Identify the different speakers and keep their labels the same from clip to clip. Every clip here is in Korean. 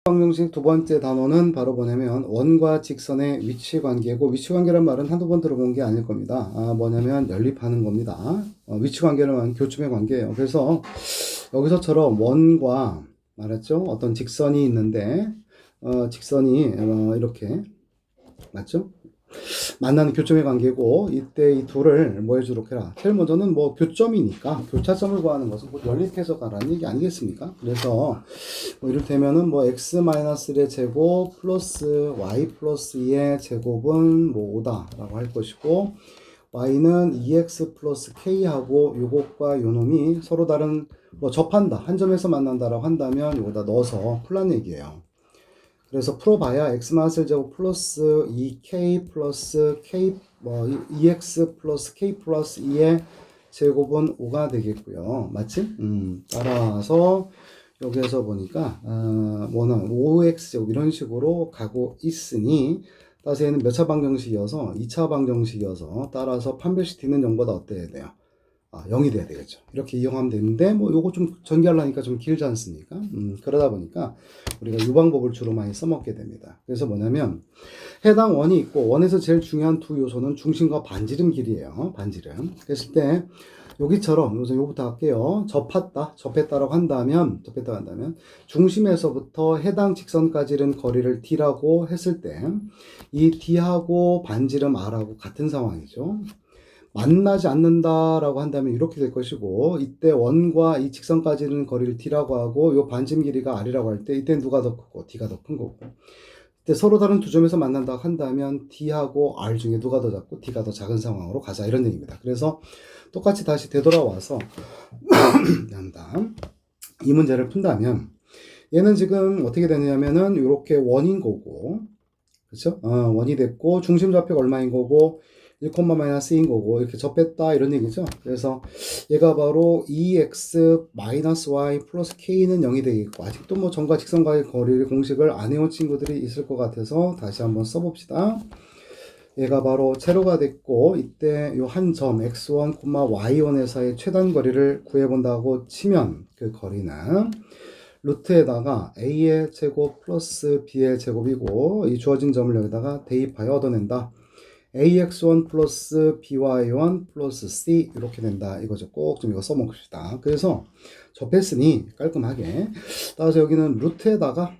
Speaker 1: 방정식 두 번째 단원은 바로 뭐냐면 원과 직선의 위치 관계고, 위치 관계란 말은 한두 번 들어본 게 아닐 겁니다. 뭐냐면 연립하는 겁니다. 위치 관계는 말은 교점의 관계예요. 그래서 여기서처럼 원과 말했죠? 어떤 직선이 있는데 직선이 이렇게 맞죠? 만나는 교점의 관계고, 이때 이 둘을 뭐 해주도록 해라. 제일 먼저는 뭐 교점이니까 교차점을 구하는 것은 뭐 연립해서 가라는 얘기 아니겠습니까? 그래서 뭐 이를테면은 뭐 x-1의 제곱 플러스 y 플러스 2의 제곱은 뭐 5다 라고 할 것이고, y는 2x 플러스 k하고 요것과 요놈이 서로 다른 뭐 접한다, 한 점에서 만난다라고 한다면 요거다 넣어서 풀란 얘기예요. 그래서 풀어봐야 x-1 제곱 플러스 2k 플러스 k 뭐 2x 플러스 k 플러스 2의 제곱은 5가 되겠고요. 맞지? 따라서 여기에서 보니까 뭐는 5x 제곱 이런 식으로 가고 있으니, 따라서 얘는 몇 차 방정식이어서 2차 방정식이어서 따라서 판별식 D는 0보다 어때야 돼요? 0이 돼야 되겠죠. 이렇게 이용하면 되는데, 뭐 요거 좀 전개하려니까 좀 길지 않습니까? 그러다 보니까 우리가 이 방법을 주로 많이 써먹게 됩니다. 그래서 뭐냐면 해당 원이 있고, 원에서 제일 중요한 두 요소는 중심과 반지름 길이에요. 반지름. 그랬을 때 여기처럼, 우선 요거부터 할게요. 접했다라고 한다면 중심에서부터 해당 직선까지는 거리를 D라고 했을 때 이 D하고 반지름 R하고 같은 상황이죠. 만나지 않는다라고 한다면 이렇게 될 것이고, 이때 원과 이 직선까지는 거리를 D라고 하고, 요 반지름 길이가 R이라고 할 때 이때 누가 더 크고 D가 더 큰 거고, 이때 서로 다른 두 점에서 만난다고 한다면 D하고 R 중에 누가 더 작고 D가 더 작은 상황으로 가자, 이런 얘기입니다. 그래서 똑같이 다시 되돌아와서 이 문제를 푼다면 얘는 지금 어떻게 되느냐면은 이렇게 원인 거고, 그렇죠? 원이 됐고 중심 좌표가 얼마인 거고 1,-인 거고, 이렇게 접했다 이런 얘기죠. 그래서 얘가 바로 2x-y 플러스 k는 0이 되겠고, 아직도 뭐 점과 직선과의 거리를 공식을 안 해온 친구들이 있을 것 같아서 다시 한번 써봅시다. 얘가 바로 세로가 됐고, 이때 요 한 점 x1, y1에서의 최단 거리를 구해본다고 치면 그 거리는 루트에다가 a의 제곱 플러스 b의 제곱이고, 이 주어진 점을 여기다가 대입하여 얻어낸다. ax1 플러스 by1 플러스 c 이렇게 된다 이거죠. 꼭 좀 이거 써먹읍시다. 그래서 접했으니 깔끔하게, 따라서 여기는 루트에다가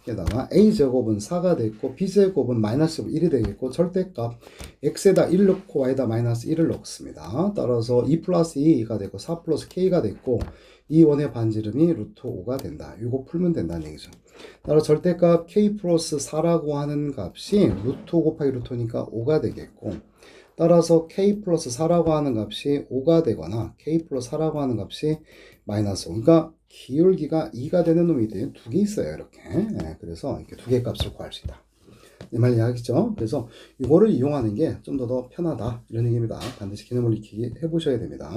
Speaker 1: 게다가 a제곱은 4가 되겠고 b제곱은 마이너스 1이 되겠고, 절대값 x에다 1 넣고 y에다 마이너스 1을 넣습니다. 따라서 2 플러스 2가 되고 4 플러스 k가 됐고, 이 원의 반지름이 루트 5가 된다. 이거 풀면 된다는 얘기죠. 따라서 절대값 k 플러스 4라고 하는 값이 루트 5 곱하기 루트 5니까 5가 되겠고, 따라서 k 플러스 4라고 하는 값이 5가 되거나 k 플러스 4라고 하는 값이 마이너스 5. 그러니까 기울기가 2가 되는 놈이 두 개 있어요. 이렇게. 그래서 이렇게 두 개의 값을 구할 수 있다. 이 말 이해하겠죠? 그래서 이거를 이용하는 게 좀 더 편하다, 이런 얘기입니다. 반드시 개념을 익히기 해보셔야 됩니다.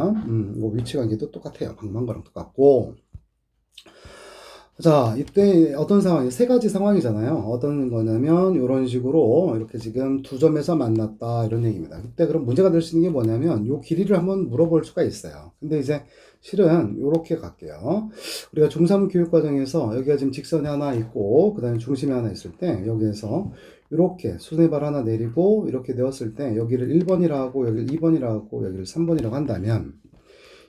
Speaker 1: 뭐 위치 관계도 똑같아요. 방금 거랑 똑같고. 자, 이때 어떤 상황이, 세 가지 상황이잖아요. 어떤 거냐면 이런 식으로 이렇게 지금 두 점에서 만났다, 이런 얘기입니다. 그때 그럼 문제가 될 수 있는 게 뭐냐면 요 길이를 한번 물어볼 수가 있어요. 근데 이제 실은 요렇게 갈게요. 우리가 중3 교육과정에서 여기가 지금 직선이 하나 있고 그 다음에 중심이 하나 있을 때, 여기에서 이렇게 수뇌발 하나 내리고 이렇게 내었을 때 여기를 1번이라 하고 여기를 2번이라 하고 여기를 3번이라고 한다면,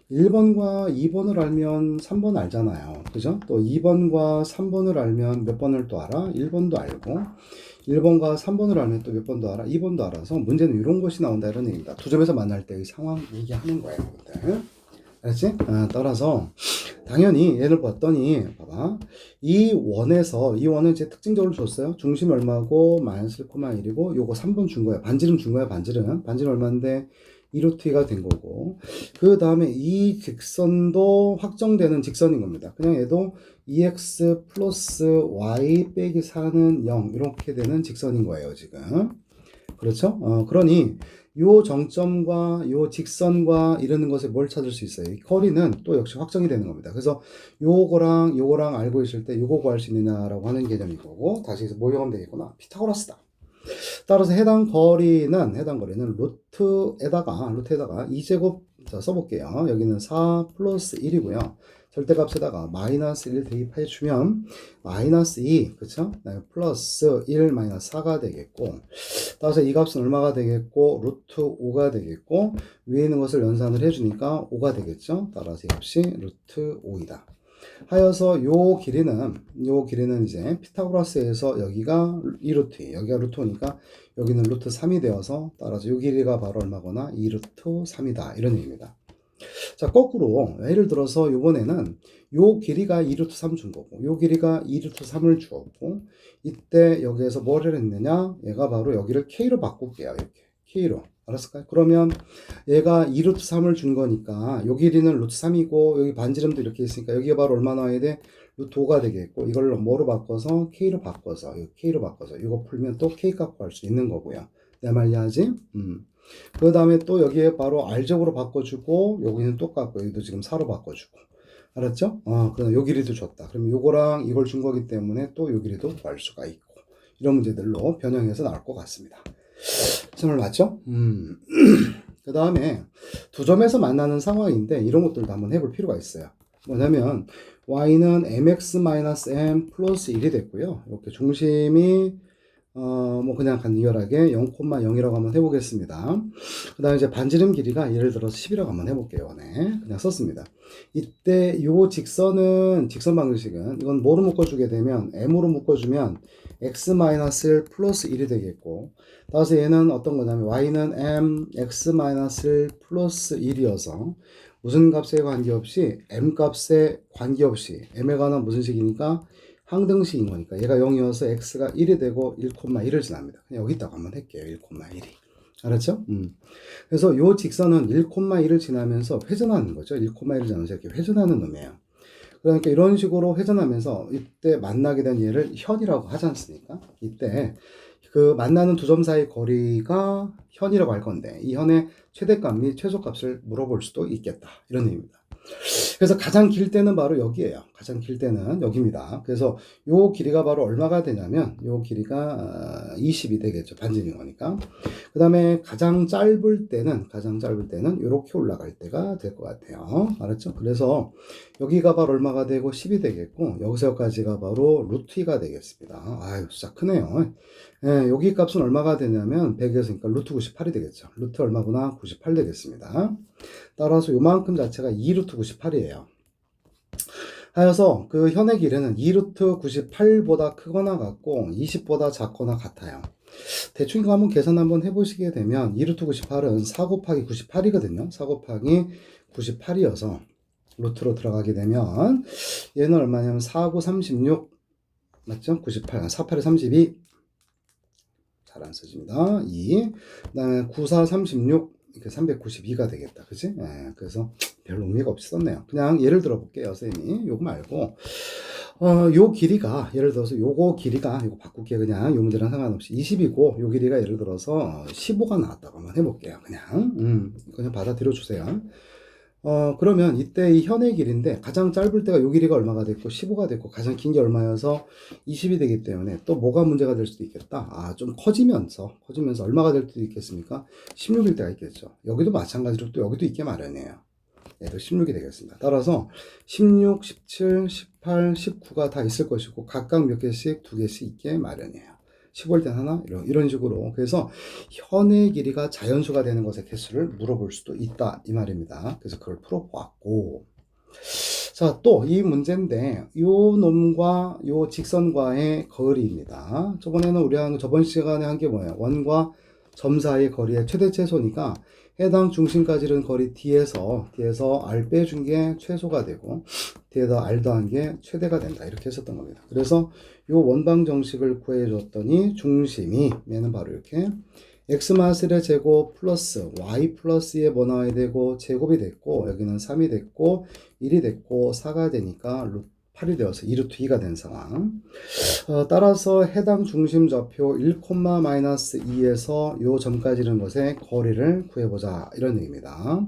Speaker 1: 1번과 2번을 알면 3번 알잖아요. 그죠? 또 2번과 3번을 알면 몇 번을 또 알아? 1번도 알고, 1번과 3번을 알면 또 몇 번도 알아? 2번도 알아서 문제는 이런 것이 나온다, 이런 얘기입니다. 두 점에서 만날 때의 상황 얘기하는 거예요. 여러분들. 알았지? 따라서 당연히 얘를 봤더니 봐봐, 이 원은 제 특징적으로 줬어요. 중심 얼마고 마이너스 1,1이고 요거 3번 준 거야. 반지름 준 거야. 반지름 얼마인데 2루트가 된 거고, 그 다음에 이 직선도 확정되는 직선인 겁니다. 그냥 얘도 2x 플러스 y 빼기 4는 0 이렇게 되는 직선인 거예요 지금. 그렇죠? 그러니 요 정점과 요 직선과 이러는 것에 뭘 찾을 수 있어요? 이 거리는 또 역시 확정이 되는 겁니다. 그래서 요거랑 알고 있을 때 요거 구할 수 있느냐라고 하는 개념인 거고, 다시 뭐 이용하면 되겠구나. 피타고라스다. 따라서 해당 거리는 루트에다가 2제곱, 자 써볼게요. 여기는 4 플러스 1이고요. 절대값에다가 마이너스 1 대입해 주면 마이너스 2, 그쵸? 플러스 1 마이너스 4가 되겠고, 따라서 이 값은 얼마가 되겠고, 루트 5가 되겠고, 위에 있는 것을 연산을 해주니까 5가 되겠죠? 따라서 이 값이 루트 5이다. 하여서 요 길이는 이제 피타고라스에서 여기가 2루트 2, 여기가 루트 5니까 여기는 루트 3이 되어서 따라서 요 길이가 바로 얼마거나 2루트 3이다. 이런 얘기입니다. 자, 거꾸로 예를 들어서 요번에는 요 길이가 2루트 3 준 거고 요 길이가 2루트 3을 주었고 이때 여기에서 뭐를 했느냐, 얘가 바로 여기를 K로 바꿀게요. 이렇게 K로. 알았을까요? 그러면 얘가 2루트 3을 준 거니까 요 길이는 루트 3이고 여기 반지름도 이렇게 있으니까 여기가 바로 얼마 나와야 돼? 루트 5가 되겠고 이걸 뭐로 바꿔서 K로 바꿔서 이거 풀면 또 K 값 구할 수 있는 거고요. 내 말 이해하지? 그 다음에 또 여기에 바로 R적으로 바꿔주고 여기는 똑같고 여기도 지금 4로 바꿔주고 알았죠? 그럼 요 길이도 줬다. 그럼 요거랑 이걸 준 거기 때문에 또 요 길이도 구할 수가 있고 이런 문제들로 변형해서 나올 것 같습니다. 정말 맞죠? 그 다음에 두 점에서 만나는 상황인데 이런 것들도 한번 해볼 필요가 있어요. 뭐냐면 y는 mx-m 플러스 1이 됐고요. 이렇게 중심이 뭐 그냥 간결하게 0,0이라고 한번 해보겠습니다. 그 다음에 이제 반지름 길이가 예를 들어서 10이라고 한번 해볼게요. 네, 그냥 썼습니다. 이때 요 직선 방정식은 이건 뭐로 묶어주게 되면 m으로 묶어주면 x-1 플러스 1이 되겠고, 따라서 얘는 어떤 거냐면 y는 m x-1 플러스 1이어서 무슨 값에 관계없이 m 값에 관계없이 m에 관한 무슨 식이니까 항등식인 거니까 얘가 0이어서 x가 1이 되고 1,1을 지납니다. 그냥 여기다가 한번 할게요. 1,1이. 알았죠? 그래서 요 직선은 1,1을 지나면서 회전하는 거죠. 1,1을 지나면서 이렇게 회전하는 놈이에요. 그러니까 이런 식으로 회전하면서 이때 만나게 된 얘를 현이라고 하지 않습니까? 이때 그 만나는 두 점 사이 거리가 현이라고 할 건데 이 현의 최대값 및 최소값을 물어볼 수도 있겠다. 이런 의미입니다. 그래서 가장 길 때는 바로 여기에요. 가장 길 때는 여기입니다. 그래서 요 길이가 바로 얼마가 되냐면 요 길이가 20이 되겠죠. 반지름인 거니까. 그 다음에 가장 짧을 때는 이렇게 올라갈 때가 될 것 같아요. 알았죠? 그래서 여기가 바로 얼마가 되고 10이 되겠고 여기서까지가 바로 루트 2가 되겠습니다. 아유, 진짜 크네요. 예, 여기 값은 얼마가 되냐면 100에서 루트 98이 되겠죠. 루트 얼마구나? 98 되겠습니다. 따라서 요만큼 자체가 2루트 98이에요. 하여서 그 현의 길이는 2루트 98보다 크거나 같고 20보다 작거나 같아요. 대충 이거 한번 계산 한번 해보시게 되면 2루트 98은 4 곱하기 98이거든요. 4 곱하기 98이어서 루트로 들어가게 되면 얘는 얼마냐면 4, 9, 36 맞죠? 98, 4, 8에 32 잘 안 써집니다. 2 그 다음에 9, 4, 36 이렇게 392가 되겠다. 그치? 예, 그래서 별로 의미가 없이 썼네요. 그냥 예를 들어 볼게요. 쌤이 요거 말고 요 길이가 예를 들어서 요거 바꿀게요. 그냥 요 문제랑 상관없이 20이고 요 길이가 예를 들어서 15가 나왔다고 한번 해볼게요. 그냥 받아들여 주세요. 그러면 이때 이 현의 길인데 가장 짧을 때가 요 길이가 얼마가 됐고 15가 됐고 가장 긴 게 얼마여서 20이 되기 때문에 또 뭐가 문제가 될 수도 있겠다. 좀 커지면서 얼마가 될 수도 있겠습니까? 16일 때가 있겠죠. 여기도 마찬가지로 또 여기도 있게 마련이에요. 얘도 16이 되겠습니다. 따라서 16, 17, 18, 19가 다 있을 것이고 각각 몇 개씩, 두 개씩 있게 마련이에요. 15일 때 하나 이런 식으로. 그래서 현의 길이가 자연수가 되는 것의 개수를 물어볼 수도 있다 이 말입니다. 그래서 그걸 풀어보았고, 자, 또 이 문제인데 요 놈과 요 직선과의 거리입니다. 저번에는 우리가 저번 시간에 한 게 뭐예요? 원과 점 사이의 거리의 최대 최소니까 해당 중심까지는 거리 D에서 R 빼준 게 최소가 되고 D에다 R 더한 게 최대가 된다. 이렇게 했었던 겁니다. 그래서 요 원방 정식을 구해줬더니 중심이 얘는 바로 이렇게 x-의 제곱 플러스 y 플러스에 뭐 나와야 되고 제곱이 됐고 여기는 3이 됐고 1이 됐고 4가 되니까 루트 8이 되어서 2루트 2가 된 상황. 따라서 해당 중심 좌표 1,-2에서 요 점까지 이르는 것의 거리를 구해보자 이런 얘기입니다.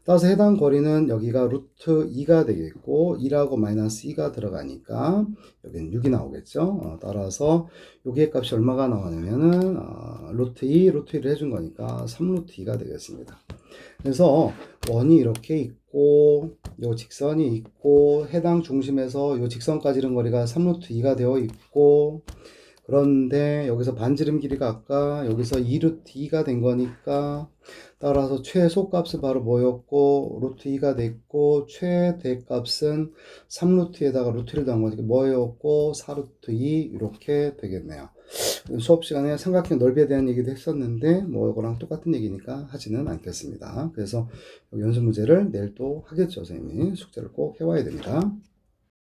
Speaker 1: 따라서 해당 거리는 여기가 루트 2가 되겠고 2라고 마이너스 2가 들어가니까 여기는 6이 나오겠죠. 따라서 여기의 값이 얼마가 나오냐면은 루트 2, 루트 1을 해준 거니까 3루트 2가 되겠습니다. 그래서 원이 이렇게 있고 있고 요 직선이 있고 해당 중심에서 요 직선까지 이른 거리가 3루트 2가 되어 있고 그런데 여기서 반지름 길이가 아까 여기서 2루트 2가 된 거니까 따라서 최소값은 바로 뭐였고 루트 2가 됐고 최대값은 3루트에다가 루트를 더한 거니까 뭐였고 4루트 2 이렇게 되겠네요. 수업 시간에 삼각형 넓이에 대한 얘기도 했었는데 뭐 이거랑 똑같은 얘기니까 하지는 않겠습니다. 그래서 연습 문제를 내일 또 하겠죠. 선생님이 숙제를 꼭 해와야 됩니다.